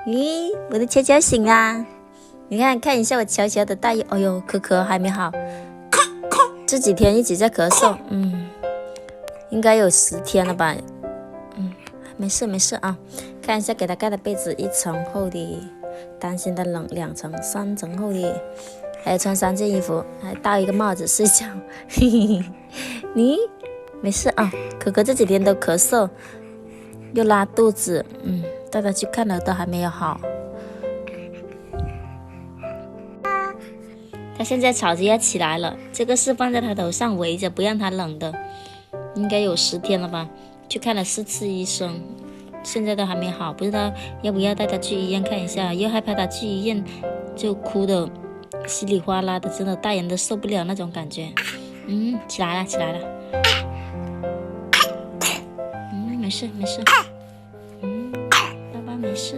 咦，我的球球醒啦！你看一下我球球的大衣。哎呦，可可还没好，这几天一直在咳嗽，应该有10天了吧？没事啊。看一下，给他盖的被子1层厚的，担心他冷2层、3层厚的，还要穿3件衣服，还戴一个帽子睡觉。嘿嘿嘿，你没事啊？可可这几天都咳嗽，又拉肚子，带他去看了都还没有好。他现在吵着要起来了，这个是放在他头上围着不让他冷的，应该有10天了吧？去看了4次医生，现在都还没好，不知道要不要带他去医院看一下，又害怕他去医院就哭的稀里哗啦的，真的大人都受不了那种感觉。起来了，没事，爸爸没事。